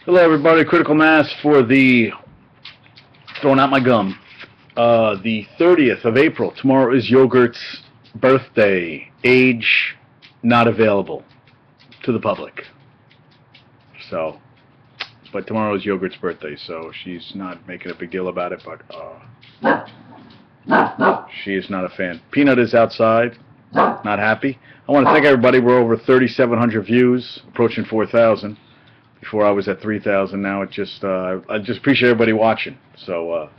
Hello, everybody. Critical Mass for the throwing out my gum. The 30th of April. Tomorrow is Yogurt's birthday. Age not available to the public. So, but tomorrow is Yogurt's birthday, so she's not making a big deal about it. But she is not a fan. Peanut is outside, not happy. I want to thank everybody. We're over 3,700 views, approaching 4,000. Before I was at 3,000. Now it just I just appreciate everybody watching. So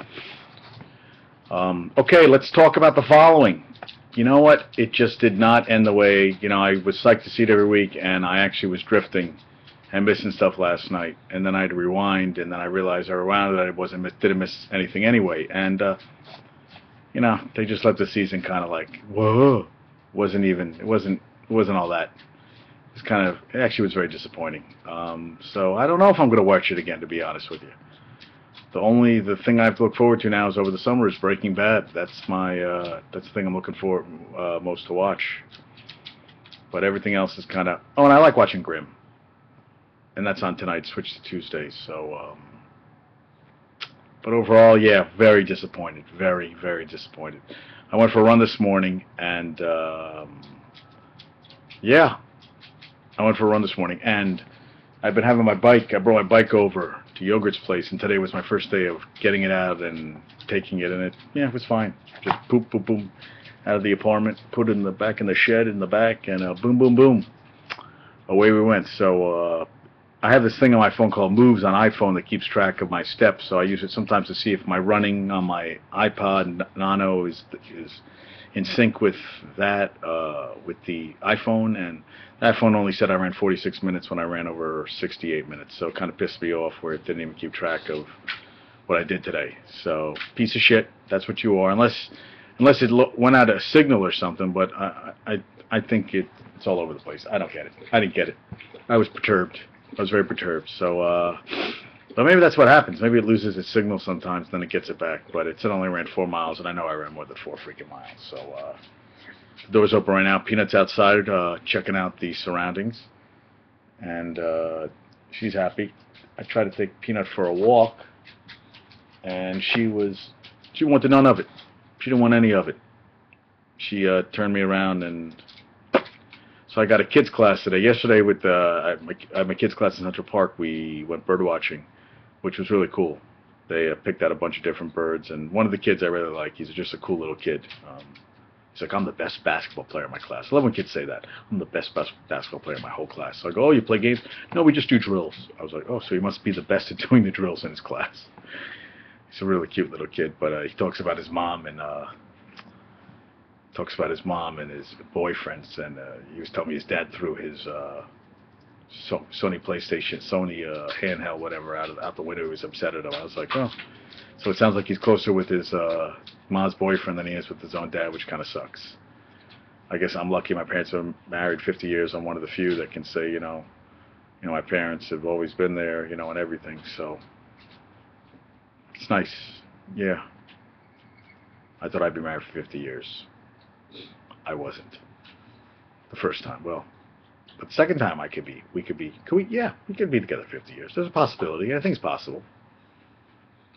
okay, let's talk about the following. You know what? It just did not end the way, I was psyched to see it every week, and I actually was drifting and missing stuff last night, and then I had to rewind, and then I realized I rewound that I didn't miss anything anyway, and they just let the season kind of like, whoa, it wasn't all that. It actually was very disappointing. So I don't know if I'm going to watch it again, to be honest with you. The thing I have to look forward to now is over the summer is Breaking Bad. That's the thing I'm looking for most to watch. But everything else is kind of, and I like watching Grimm. And that's on tonight, switched to Tuesdays. So, but overall, yeah, very disappointed. Very, very disappointed. I went for a run this morning, and yeah. I went for a run this morning, and I've been having my bike. I brought my bike over to Yogurt's place, and today was my first day of getting it out and taking it, and it was fine. Just boom, boom, boom, out of the apartment, put it back in the shed in the back, and boom, boom, boom, away we went. So I have this thing on my phone called Moves on iPhone that keeps track of my steps, so I use it sometimes to see if my running on my iPod Nano is in sync with that, with the iPhone, and that phone only said I ran 46 minutes when I ran over 68 minutes, so it kind of pissed me off where it didn't even keep track of what I did today. So, piece of shit, that's what you are, unless it went out a signal or something, but I think it's all over the place. I don't get it. I didn't get it. I was perturbed. I was very perturbed, so, but maybe that's what happens. Maybe it loses its signal sometimes, then it gets it back. But it said only ran 4 miles, and I know I ran more than 4 freaking miles. So the door's open right now. Peanut's outside checking out the surroundings, and she's happy. I tried to take Peanut for a walk, and she wanted none of it. She didn't want any of it. She turned me around, and so I got a kids class today. Yesterday with I had my kids class in Central Park. We went bird watching, which was really cool. They picked out a bunch of different birds, and one of the kids I really like. He's just a cool little kid. He's like, I'm the best basketball player in my class. I love when kids say that. I'm the best basketball player in my whole class. So I go, oh, you play games? No, we just do drills. I was like, oh, so he must be the best at doing the drills in his class. He's a really cute little kid, but he talks about his mom and his boyfriends, and he was telling me his dad threw his Sony PlayStation, Sony handheld, whatever, out the window. He was upset at him. I was like, oh, so it sounds like he's closer with his mom's boyfriend than he is with his own dad, which kind of sucks. I guess I'm lucky. My parents were married 50 years. I'm one of the few that can say, my parents have always been there, and everything. So it's nice. Yeah. I thought I'd be married for 50 years. I wasn't. The first time, well. But the second time we could be together 50 years. There's a possibility. I think it's possible.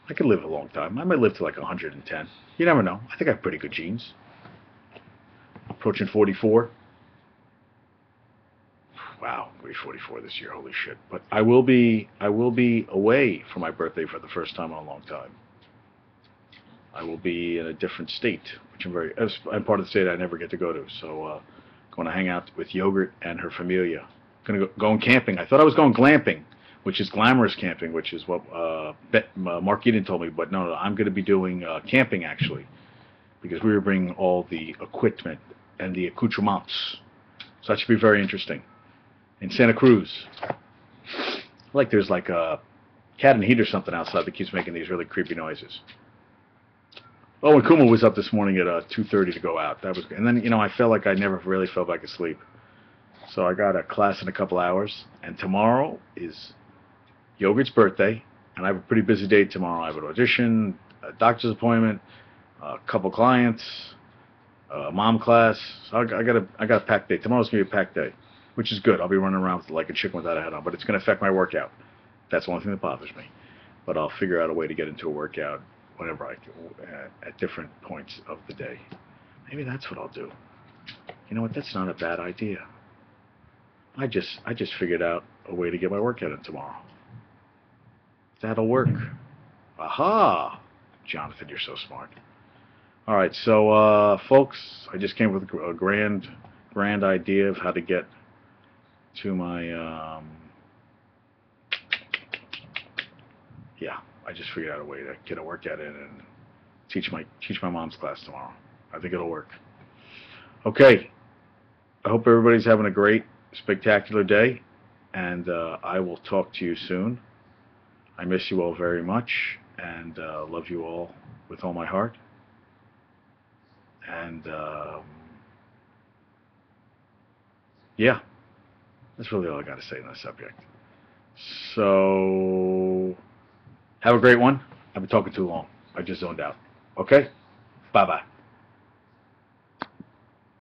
I could live a long time. I might live to like 110. You never know. I think I have pretty good genes. Approaching 44. Wow, I'm going to be 44 this year. Holy shit. But I will be away for my birthday for the first time in a long time. I will be in a different state, which I'm part of the state I never get to go to. So, going to hang out with Yogurt and her familia. Going to go going camping. I thought I was going glamping, which is glamorous camping, which is what Mark Eden told me. But no, I'm going to be doing camping, actually, because we were bringing all the equipment and the accoutrements. So that should be very interesting. In Santa Cruz, there's like a cat and heat or something outside that keeps making these really creepy noises. Oh, and Kuma was up this morning at 2:30 to go out. That was good. And then, I felt like I never really fell back asleep. So I got a class in a couple hours. And tomorrow is Yogurt's birthday. And I have a pretty busy day tomorrow. I have an audition, a doctor's appointment, a couple clients, a mom class. So I got a packed day. Tomorrow's going to be a packed day, which is good. I'll be running around like a chicken without a head on. But it's going to affect my workout. That's the only thing that bothers me. But I'll figure out a way to get into a workout whenever I can, at different points of the day. Maybe that's what I'll do. You know what? That's not a bad idea. I just figured out a way to get my workout in tomorrow. That'll work. Aha! Jonathan, you're so smart. All right, so folks, I just came up with a grand idea of how to get to my yeah. I just figured out a way to get a workout in and teach my mom's class tomorrow. I think it'll work. Okay. I hope everybody's having a great, spectacular day, and I will talk to you soon. I miss you all very much, and love you all with all my heart. And yeah, that's really all I got to say on this subject. So have a great one. I've been talking too long. I just zoned out. Okay? Bye-bye.